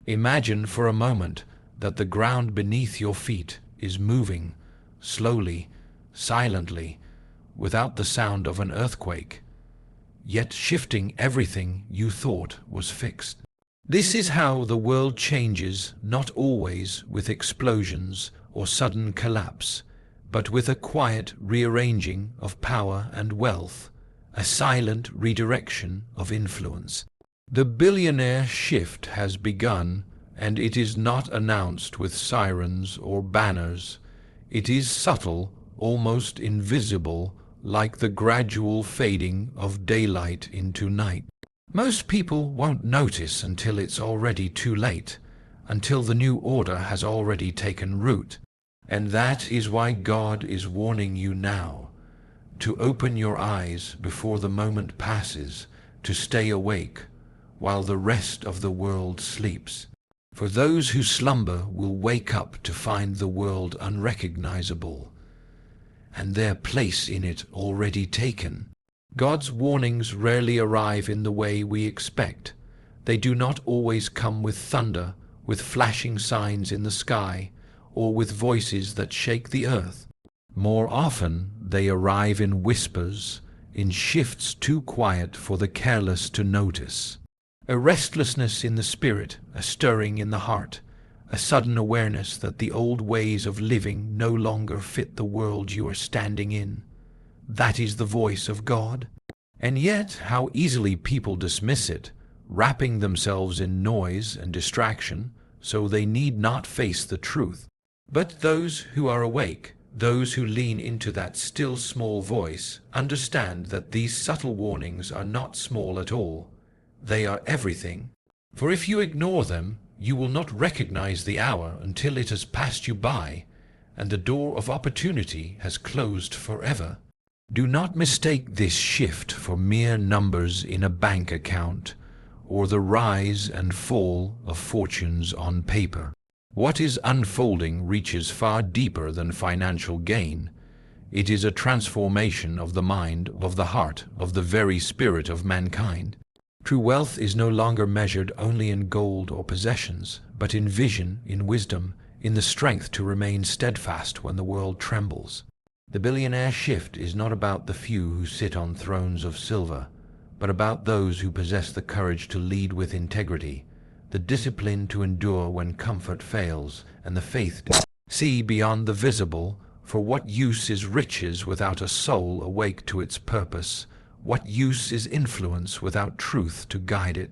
Imagine for a moment that the ground beneath your feet is moving, slowly, silently, without the sound of an earthquake, yet shifting everything you thought was fixed. This is how the world changes, not always with explosions or sudden collapse, but with a quiet rearranging of power and wealth, a silent redirection of influence. The billionaire shift has begun, and it is not announced with sirens or banners. It is subtle, almost invisible, like the gradual fading of daylight into night. Most people won't notice until it's already too late, until the new order has already taken root. And that is why God is warning you now, to open your eyes before the moment passes, to stay awake, while the rest of the world sleeps. For those who slumber will wake up to find the world unrecognizable, and their place in it already taken. God's warnings rarely arrive in the way we expect. They do not always come with thunder, with flashing signs in the sky, or with voices that shake the earth. More often, they arrive in whispers, in shifts too quiet for the careless to notice. A restlessness in the spirit, a stirring in the heart, a sudden awareness that the old ways of living no longer fit the world you are standing in. That is the voice of God. And yet, how easily people dismiss it, wrapping themselves in noise and distraction, so they need not face the truth. But those who are awake, those who lean into that still small voice, understand that these subtle warnings are not small at all. They are everything. For if you ignore them, you will not recognize the hour until it has passed you by, and the door of opportunity has closed forever. Do not mistake this shift for mere numbers in a bank account, or the rise and fall of fortunes on paper. What is unfolding reaches far deeper than financial gain. It is a transformation of the mind, of the heart, of the very spirit of mankind. True wealth is no longer measured only in gold or possessions, but in vision, in wisdom, in the strength to remain steadfast when the world trembles. The billionaire shift is not about the few who sit on thrones of silver, but about those who possess the courage to lead with integrity, the discipline to endure when comfort fails, and the faith to see beyond the visible. For what use is riches without a soul awake to its purpose? What use is influence without truth to guide it?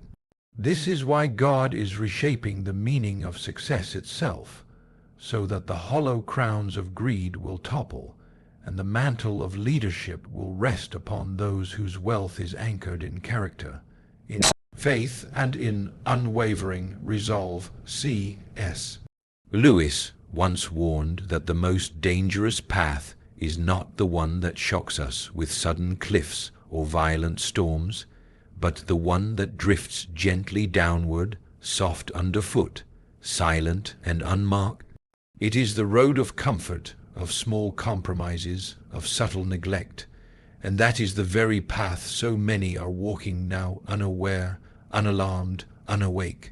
This is why God is reshaping the meaning of success itself, so that the hollow crowns of greed will topple, and the mantle of leadership will rest upon those whose wealth is anchored in character, in faith, and in unwavering resolve. C.S. Lewis once warned that the most dangerous path is not the one that shocks us with sudden cliffs or violent storms, but the one that drifts gently downward, soft underfoot, silent and unmarked. It is the road of comfort, of small compromises, of subtle neglect, and that is the very path so many are walking now, unaware, unalarmed, unawake.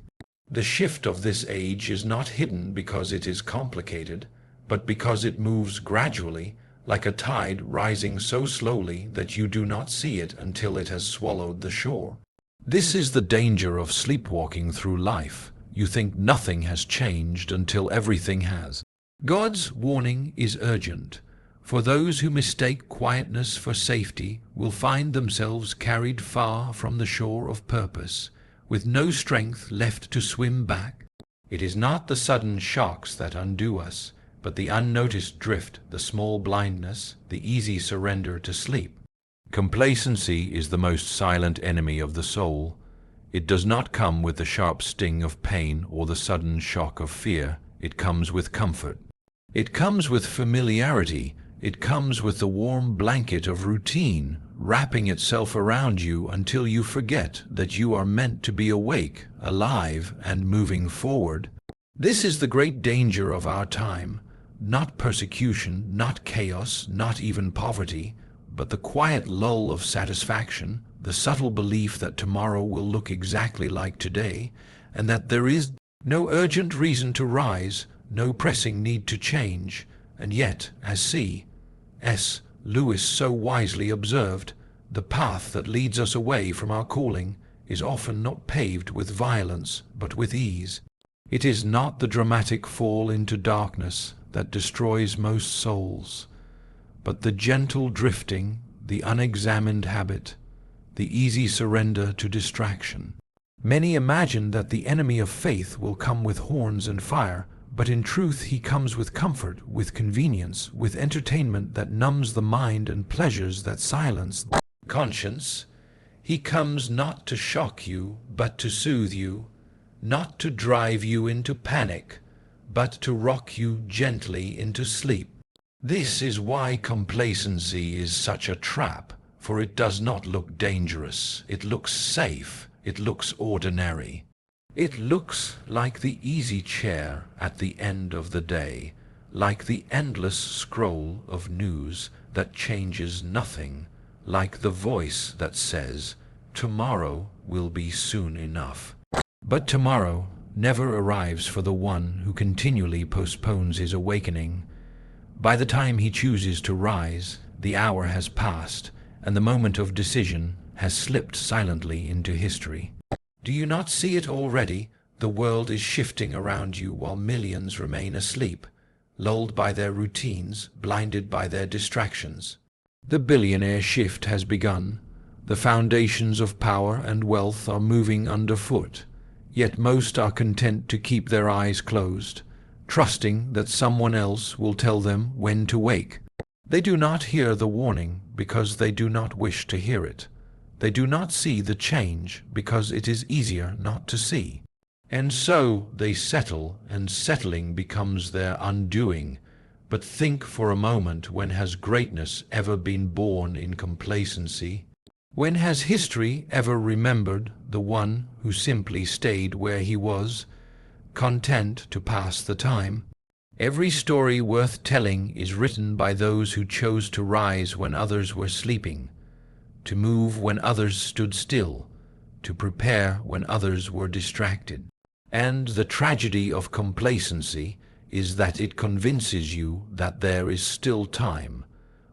The shift of this age is not hidden because it is complicated, but because it moves gradually, like a tide rising so slowly that you do not see it until it has swallowed the shore. This is the danger of sleepwalking through life. You think nothing has changed until everything has. God's warning is urgent, for those who mistake quietness for safety will find themselves carried far from the shore of purpose, with no strength left to swim back. It is not the sudden shocks that undo us, but the unnoticed drift, the small blindness, the easy surrender to sleep. Complacency is the most silent enemy of the soul. It does not come with the sharp sting of pain or the sudden shock of fear. It comes with comfort. It comes with familiarity. It comes with the warm blanket of routine, wrapping itself around you until you forget that you are meant to be awake, alive, and moving forward. This is the great danger of our time. Not persecution, not chaos, not even poverty, but the quiet lull of satisfaction, the subtle belief that tomorrow will look exactly like today, and that there is No urgent reason to rise, no pressing need to change, and yet, as C.S. Lewis so wisely observed, the path that leads us away from our calling is often not paved with violence, but with ease. It is not the dramatic fall into darkness that destroys most souls, but the gentle drifting, the unexamined habit, the easy surrender to distraction. Many imagine that the enemy of faith will come with horns and fire, but in truth he comes with comfort, with convenience, with entertainment that numbs the mind and pleasures that silence the conscience. He comes not to shock you, but to soothe you, not to drive you into panic, but to rock you gently into sleep. This is why complacency is such a trap, for it does not look dangerous. It looks safe. It looks ordinary. It looks like the easy chair at the end of the day, like the endless scroll of news that changes nothing, like the voice that says, "Tomorrow will be soon enough." But tomorrow never arrives for the one who continually postpones his awakening. By the time he chooses to rise, the hour has passed, and the moment of decision has slipped silently into history. Do you not see it already? The world is shifting around you while millions remain asleep, lulled by their routines, blinded by their distractions. The billionaire shift has begun. The foundations of power and wealth are moving underfoot, yet most are content to keep their eyes closed, trusting that someone else will tell them when to wake. They do not hear the warning because they do not wish to hear it. They do not see the change because it is easier not to see. And so they settle, and settling becomes their undoing. But think for a moment, when has greatness ever been born in complacency? When has history ever remembered the one who simply stayed where he was, content to pass the time? Every story worth telling is written by those who chose to rise when others were sleeping, to move when others stood still, to prepare when others were distracted. And the tragedy of complacency is that it convinces you that there is still time,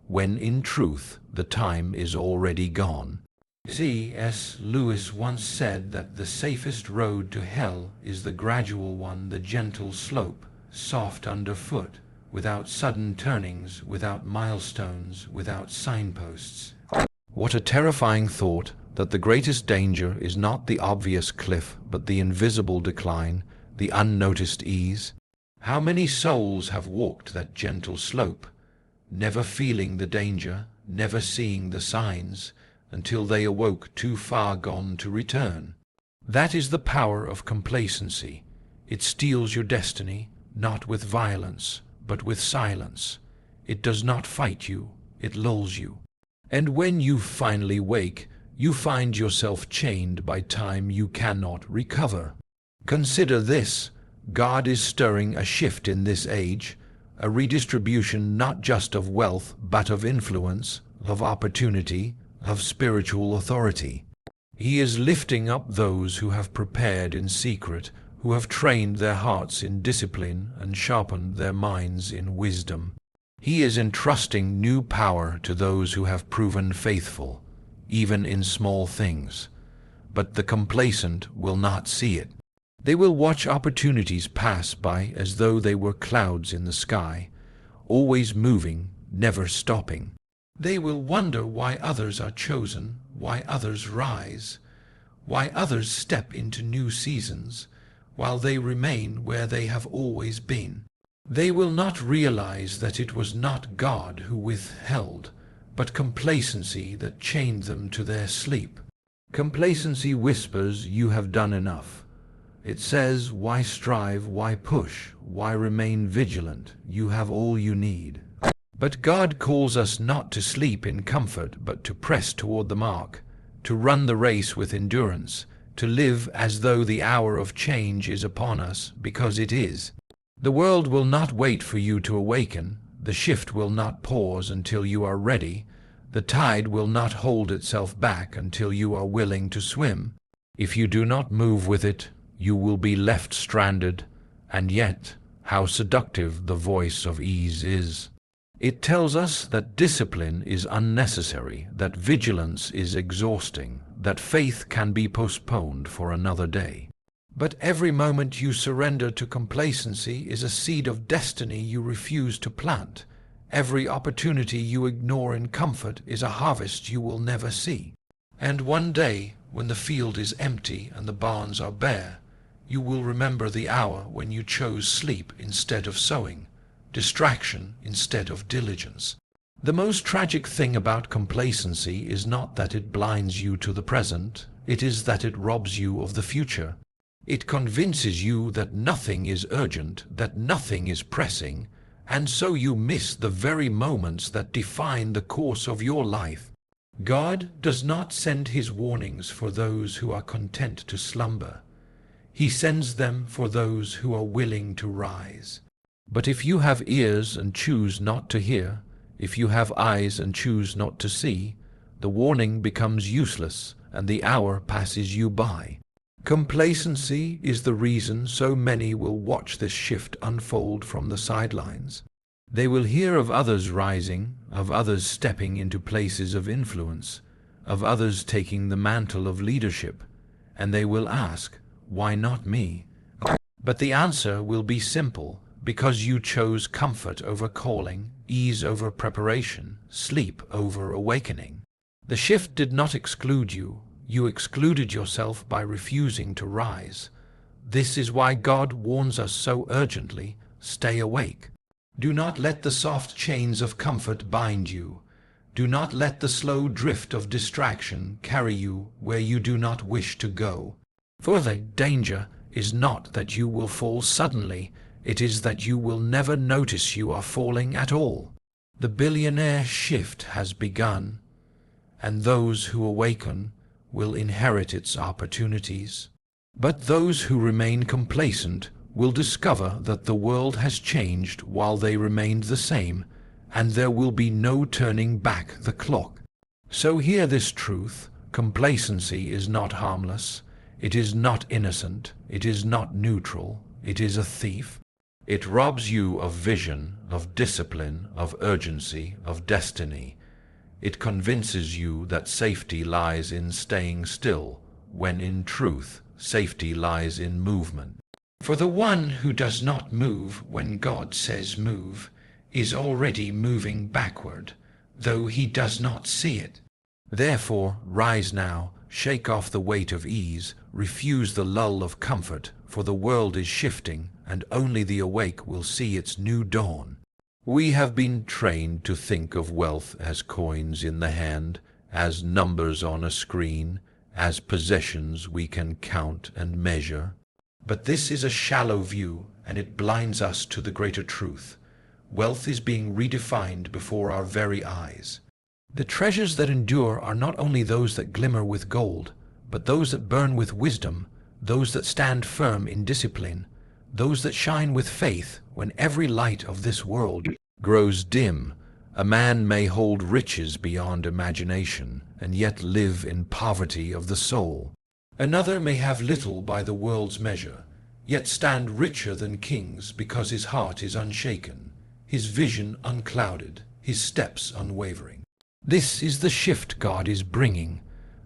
when in truth the time is already gone. C.S. Lewis once said that the safest road to hell is the gradual one, the gentle slope, soft underfoot, without sudden turnings, without milestones, without signposts. What a terrifying thought, that the greatest danger is not the obvious cliff, but the invisible decline, the unnoticed ease. How many souls have walked that gentle slope, never feeling the danger, never seeing the signs, until they awoke too far gone to return? That is the power of complacency. It steals your destiny, not with violence, but with silence. It does not fight you, it lulls you. And when you finally wake, you find yourself chained by time you cannot recover. Consider this: God is stirring a shift in this age, a redistribution not just of wealth, but of influence, of opportunity, of spiritual authority. He is lifting up those who have prepared in secret, who have trained their hearts in discipline and sharpened their minds in wisdom. He is entrusting new power to those who have proven faithful, even in small things. But the complacent will not see it. They will watch opportunities pass by as though they were clouds in the sky, always moving, never stopping. They will wonder why others are chosen, why others rise, why others step into new seasons, while they remain where they have always been. They will not realize that it was not God who withheld, but complacency that chained them to their sleep. Complacency whispers, "You have done enough." It says, "Why strive, why push, why remain vigilant? You have all you need." But God calls us not to sleep in comfort, but to press toward the mark, to run the race with endurance, to live as though the hour of change is upon us, because it is. The world will not wait for you to awaken. The shift will not pause until you are ready. The tide will not hold itself back until you are willing to swim. If you do not move with it, you will be left stranded, and yet how seductive the voice of ease is. It tells us that discipline is unnecessary, that vigilance is exhausting, that faith can be postponed for another day. But every moment you surrender to complacency is a seed of destiny you refuse to plant. Every opportunity you ignore in comfort is a harvest you will never see. And one day, when the field is empty and the barns are bare, you will remember the hour when you chose sleep instead of sowing, distraction instead of diligence. The most tragic thing about complacency is not that it blinds you to the present, it is that it robs you of the future. It convinces you that nothing is urgent, that nothing is pressing, and so you miss the very moments that define the course of your life. God does not send his warnings for those who are content to slumber. He sends them for those who are willing to rise. But if you have ears and choose not to hear, if you have eyes and choose not to see, the warning becomes useless and the hour passes you by. Complacency is the reason so many will watch this shift unfold from the sidelines. They will hear of others rising, of others stepping into places of influence, of others taking the mantle of leadership, and they will ask, "Why not me?" But the answer will be simple, because you chose comfort over calling, ease over preparation, sleep over awakening. The shift did not exclude you. You excluded yourself by refusing to rise. This is why God warns us so urgently, stay awake. Do not let the soft chains of comfort bind you. Do not let the slow drift of distraction carry you where you do not wish to go. For the danger is not that you will fall suddenly, it is that you will never notice you are falling at all. The billionaire shift has begun, and those who awaken will inherit its opportunities. But those who remain complacent will discover that the world has changed while they remained the same, and there will be no turning back the clock. So hear this truth: complacency is not harmless, it is not innocent, it is not neutral, it is a thief. It robs you of vision, of discipline, of urgency, of destiny. It convinces you that safety lies in staying still, when in truth, safety lies in movement. For the one who does not move when God says move is already moving backward, though he does not see it. Therefore, rise now, shake off the weight of ease, refuse the lull of comfort, for the world is shifting, and only the awake will see its new dawn. We have been trained to think of wealth as coins in the hand, as numbers on a screen, as possessions we can count and measure. But this is a shallow view, and it blinds us to the greater truth. Wealth is being redefined before our very eyes. The treasures that endure are not only those that glimmer with gold, but those that burn with wisdom, those that stand firm in discipline, those that shine with faith when every light of this world grows dim. A man may hold riches beyond imagination, and yet live in poverty of the soul. Another may have little by the world's measure, yet stand richer than kings because his heart is unshaken, his vision unclouded, his steps unwavering. This is the shift God is bringing.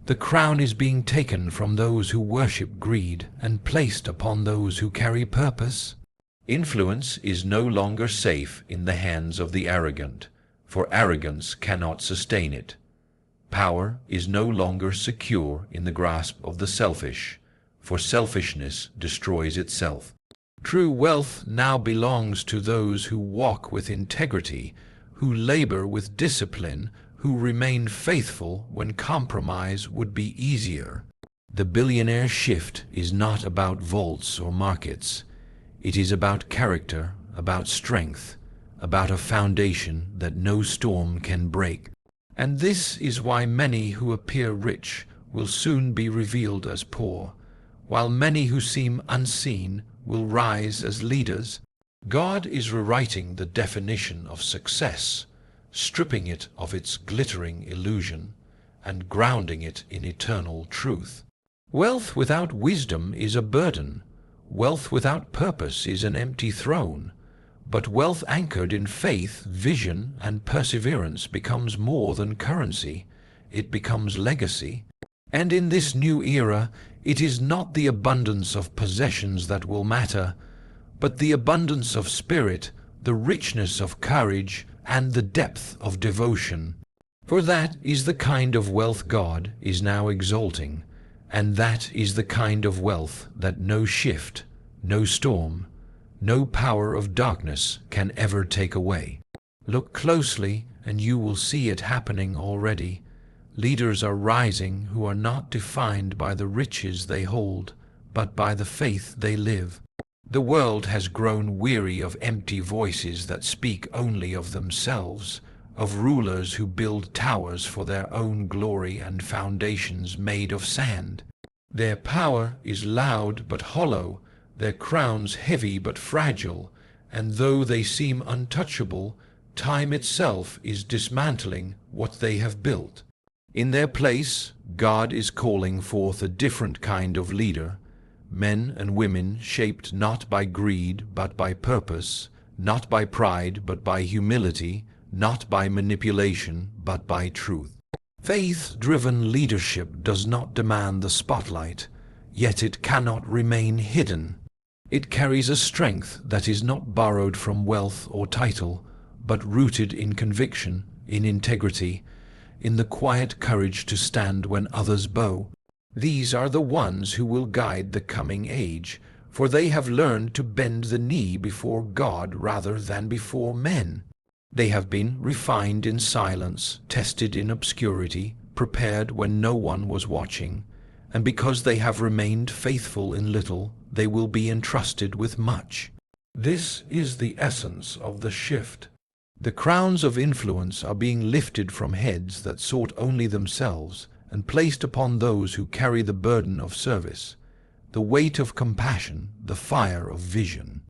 The crown is being taken from those who worship greed and placed upon those who carry purpose. Influence is no longer safe in the hands of the arrogant, for arrogance cannot sustain it. Power is no longer secure in the grasp of the selfish, for selfishness destroys itself. True wealth now belongs to those who walk with integrity, who labor with discipline, who remain faithful when compromise would be easier. The billionaire shift is not about vaults or markets. It is about character, about strength, about a foundation that no storm can break. And this is why many who appear rich will soon be revealed as poor, while many who seem unseen will rise as leaders. God is rewriting the definition of success, stripping it of its glittering illusion, and grounding it in eternal truth. Wealth without wisdom is a burden, Wealth without purpose is an empty throne, but wealth anchored in faith, vision, and perseverance becomes more than currency. It becomes legacy. And in this new era, it is not the abundance of possessions that will matter, but the abundance of spirit, the richness of courage, and the depth of devotion. For that is the kind of wealth God is now exalting, and that is the kind of wealth that no shift, no storm, no power of darkness can ever take away. Look closely, and you will see it happening already. Leaders are rising who are not defined by the riches they hold, but by the faith they live. The world has grown weary of empty voices that speak only of themselves, of rulers who build towers for their own glory and foundations made of sand. Their power is loud but hollow, their crowns heavy but fragile, and though they seem untouchable, time itself is dismantling what they have built. In their place, God is calling forth a different kind of leader, men and women shaped not by greed but by purpose, not by pride but by humility, not by manipulation but by truth. Faith-driven leadership does not demand the spotlight, yet it cannot remain hidden. It carries a strength that is not borrowed from wealth or title, but rooted in conviction, in integrity, in the quiet courage to stand when others bow. These are the ones who will guide the coming age, for they have learned to bend the knee before God rather than before men. They have been refined in silence, tested in obscurity, prepared when no one was watching, and because they have remained faithful in little, they will be entrusted with much. This is the essence of the shift. The crowns of influence are being lifted from heads that sought only themselves and placed upon those who carry the burden of service, the weight of compassion, the fire of vision.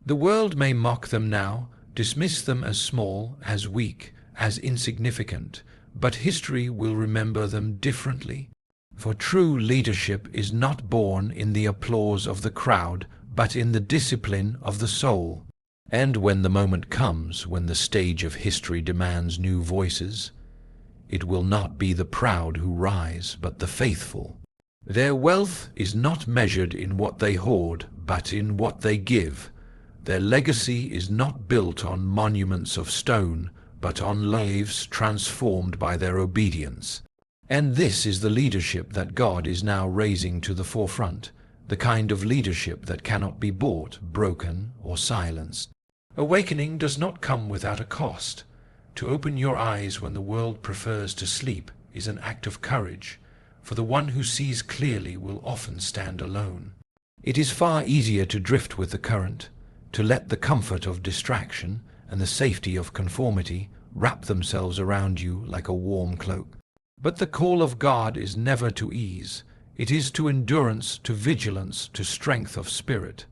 The world may mock them now, dismiss them as small, as weak, as insignificant, but history will remember them differently. For true leadership is not born in the applause of the crowd, but in the discipline of the soul. And when the moment comes, when the stage of history demands new voices, it will not be the proud who rise, but the faithful. Their wealth is not measured in what they hoard, but in what they give. Their legacy is not built on monuments of stone, but on lives transformed by their obedience. And this is the leadership that God is now raising to the forefront, the kind of leadership that cannot be bought, broken, or silenced. Awakening does not come without a cost. To open your eyes when the world prefers to sleep is an act of courage, for the one who sees clearly will often stand alone. It is far easier to drift with the current, to let the comfort of distraction and the safety of conformity wrap themselves around you like a warm cloak. But the call of God is never to ease. It is to endurance, to vigilance, to strength of spirit.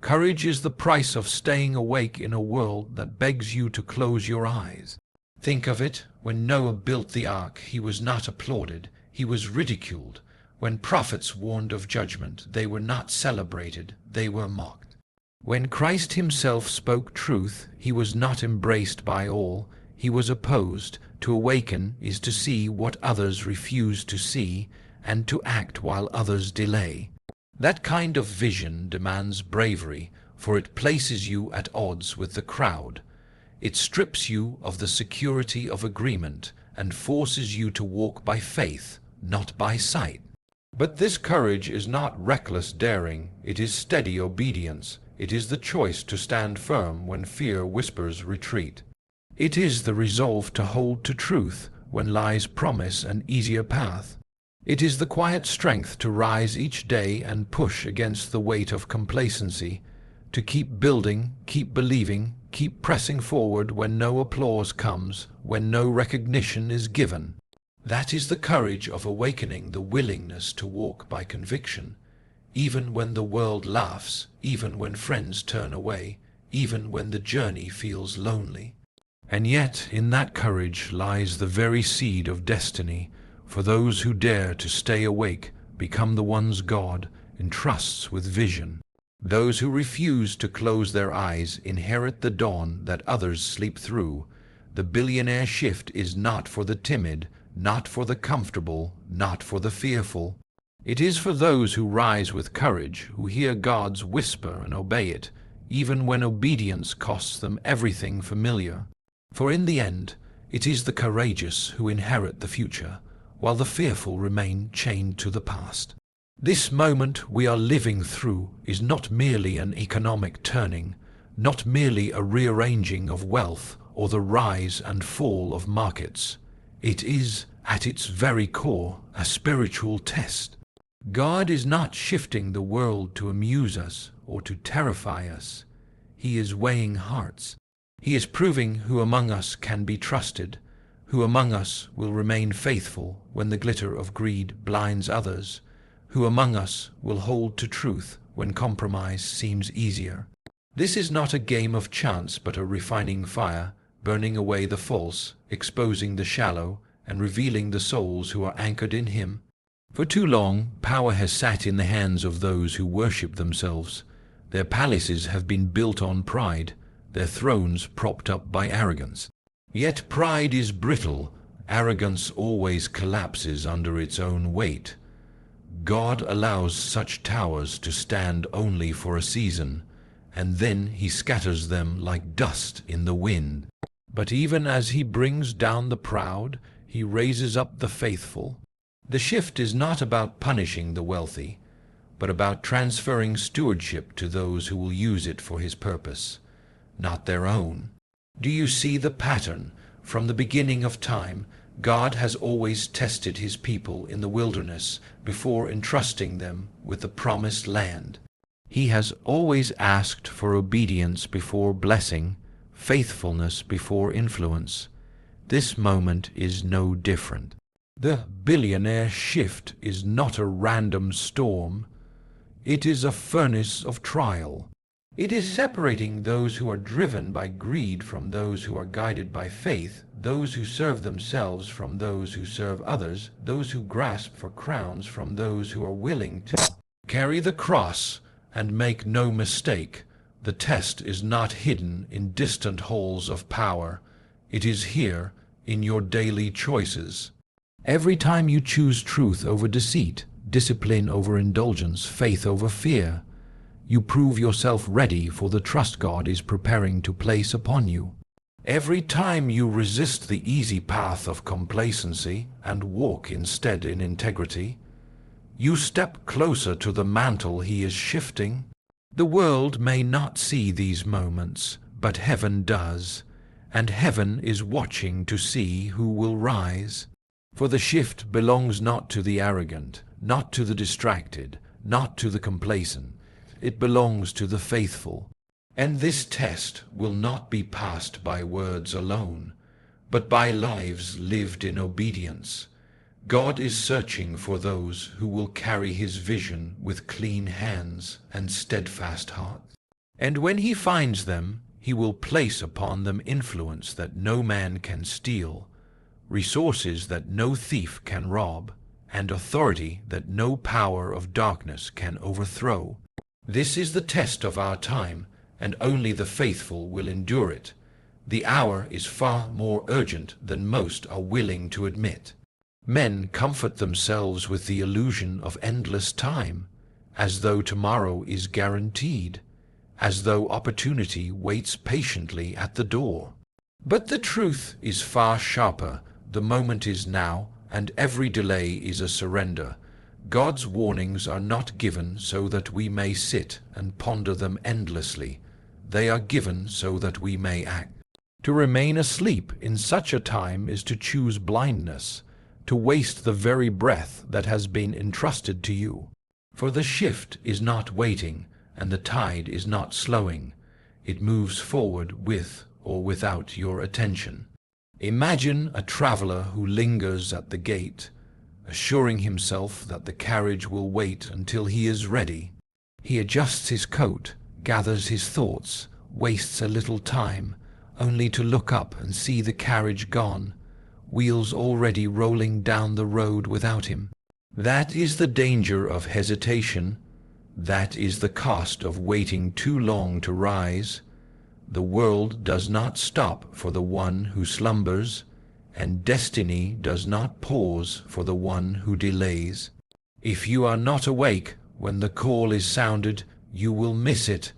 Courage is the price of staying awake in a world that begs you to close your eyes. Think of it, when Noah built the ark, he was not applauded, he was ridiculed. When prophets warned of judgment, they were not celebrated, they were mocked. When Christ himself spoke truth, he was not embraced by all, he was opposed. To awaken is to see what others refuse to see, and to act while others delay. That kind of vision demands bravery, for it places you at odds with the crowd. It strips you of the security of agreement and forces you to walk by faith, not by sight. But this courage is not reckless daring, it is steady obedience. It is the choice to stand firm when fear whispers retreat. It is the resolve to hold to truth when lies promise an easier path. It is the quiet strength to rise each day and push against the weight of complacency, to keep building, keep believing, keep pressing forward when no applause comes, when no recognition is given. That is the courage of awakening, the willingness to walk by conviction, even when the world laughs, even when friends turn away, even when the journey feels lonely. And yet in that courage lies the very seed of destiny, for those who dare to stay awake become the ones God entrusts with vision. Those who refuse to close their eyes inherit the dawn that others sleep through. The billionaire shift is not for the timid, not for the comfortable, not for the fearful. It is for those who rise with courage, who hear God's whisper and obey it, even when obedience costs them everything familiar. For in the end, it is the courageous who inherit the future, while the fearful remain chained to the past. This moment we are living through is not merely an economic turning, not merely a rearranging of wealth or the rise and fall of markets. It is, at its very core, a spiritual test. God is not shifting the world to amuse us or to terrify us. He is weighing hearts. He is proving who among us can be trusted, who among us will remain faithful when the glitter of greed blinds others, who among us will hold to truth when compromise seems easier. This is not a game of chance, but a refining fire, burning away the false, exposing the shallow, and revealing the souls who are anchored in Him. For too long, power has sat in the hands of those who worship themselves. Their palaces have been built on pride, their thrones propped up by arrogance. Yet pride is brittle, arrogance always collapses under its own weight. God allows such towers to stand only for a season, and then He scatters them like dust in the wind. But even as He brings down the proud, He raises up the faithful. The shift is not about punishing the wealthy, but about transferring stewardship to those who will use it for His purpose, not their own. Do you see the pattern? From the beginning of time, God has always tested His people in the wilderness before entrusting them with the promised land. He has always asked for obedience before blessing, faithfulness before influence. This moment is no different. The billionaire shift is not a random storm. It is a furnace of trial. It is separating those who are driven by greed from those who are guided by faith, those who serve themselves from those who serve others, those who grasp for crowns from those who are willing to carry the cross. And make no mistake, the test is not hidden in distant halls of power. It is here, in your daily choices. Every time you choose truth over deceit, discipline over indulgence, faith over fear, you prove yourself ready for the trust God is preparing to place upon you. Every time you resist the easy path of complacency and walk instead in integrity, you step closer to the mantle He is shifting. The world may not see these moments, but heaven does, and heaven is watching to see who will rise. For the shift belongs not to the arrogant, not to the distracted, not to the complacent. It belongs to the faithful. And this test will not be passed by words alone, but by lives lived in obedience. God is searching for those who will carry His vision with clean hands and steadfast hearts. And when He finds them, He will place upon them influence that no man can steal, resources that no thief can rob, and authority that no power of darkness can overthrow. This is the test of our time, and only the faithful will endure it. The hour is far more urgent than most are willing to admit. Men comfort themselves with the illusion of endless time, as though tomorrow is guaranteed, as though opportunity waits patiently at the door. But the truth is far sharper. The moment is now, and every delay is a surrender. God's warnings are not given so that we may sit and ponder them endlessly. They are given so that we may act. To remain asleep in such a time is to choose blindness, to waste the very breath that has been entrusted to you. For the shift is not waiting, and the tide is not slowing. It moves forward with or without your attention. Imagine a traveler who lingers at the gate, assuring himself that the carriage will wait until he is ready. He adjusts his coat, gathers his thoughts, wastes a little time, only to look up and see the carriage gone, wheels already rolling down the road without him. That is the danger of hesitation. That is the cost of waiting too long to rise. The world does not stop for the one who slumbers, and destiny does not pause for the one who delays. If you are not awake when the call is sounded, you will miss it,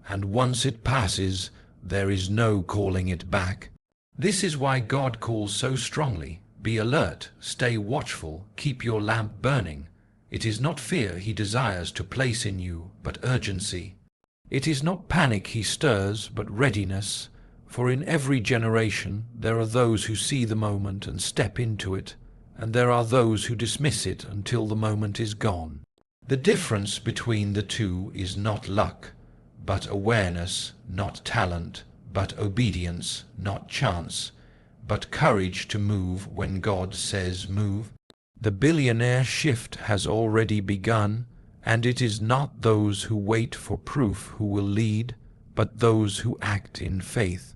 and once it passes, there is no calling it back. This is why God calls so strongly. Be alert, stay watchful, keep your lamp burning. It is not fear he desires to place in you, but urgency. It is not panic he stirs, but readiness. For in every generation there are those who see the moment and step into it, and there are those who dismiss it until the moment is gone. The difference between the two is not luck, but awareness, not talent, but obedience, not chance, but courage to move when God says move. The billionaire shift has already begun, and it is not those who wait for proof who will lead, but those who act in faith.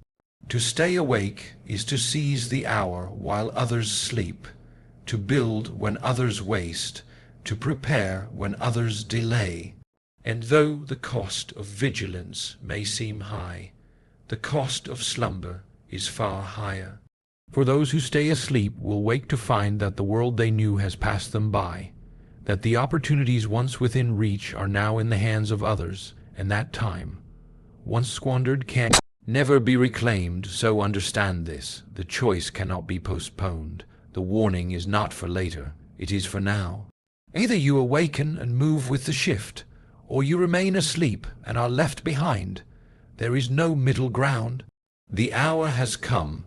To stay awake is to seize the hour while others sleep, to build when others waste, to prepare when others delay. And though the cost of vigilance may seem high, the cost of slumber is far higher. For those who stay asleep will wake to find that the world they knew has passed them by, that the opportunities once within reach are now in the hands of others, and that time, once squandered, can never be reclaimed. So understand this: the choice cannot be postponed. The warning is not for later, it is for now. Either you awaken and move with the shift, or you remain asleep and are left behind. There is no middle ground. The hour has come,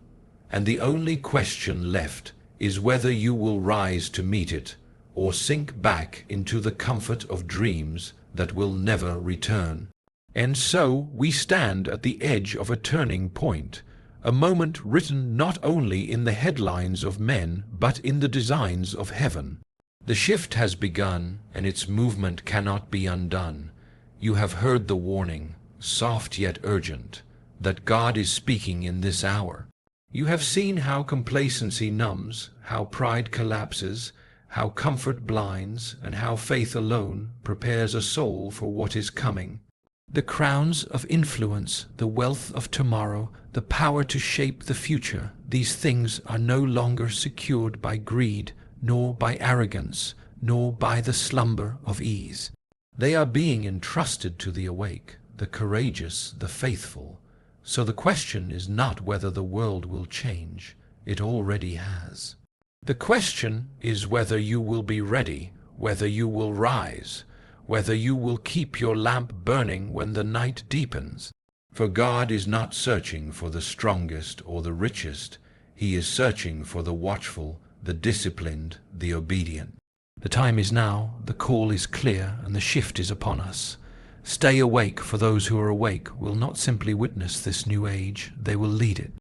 and the only question left is whether you will rise to meet it, or sink back into the comfort of dreams that will never return. And so we stand at the edge of a turning point, a moment written not only in the headlines of men, but in the designs of heaven. The shift has begun, and its movement cannot be undone. You have heard the warning, soft yet urgent, that God is speaking in this hour. You have seen how complacency numbs, how pride collapses, how comfort blinds, and how faith alone prepares a soul for what is coming. The crowns of influence, the wealth of tomorrow, the power to shape the future, these things are no longer secured by greed, nor by arrogance, nor by the slumber of ease. They are being entrusted to the awake, the courageous, the faithful. So the question is not whether the world will change. It already has. The question is whether you will be ready, whether you will rise, whether you will keep your lamp burning when the night deepens. For God is not searching for the strongest or the richest. He is searching for the watchful, the disciplined, the obedient. The time is now, the call is clear, and the shift is upon us. Stay awake, for those who are awake will not simply witness this new age, they will lead it.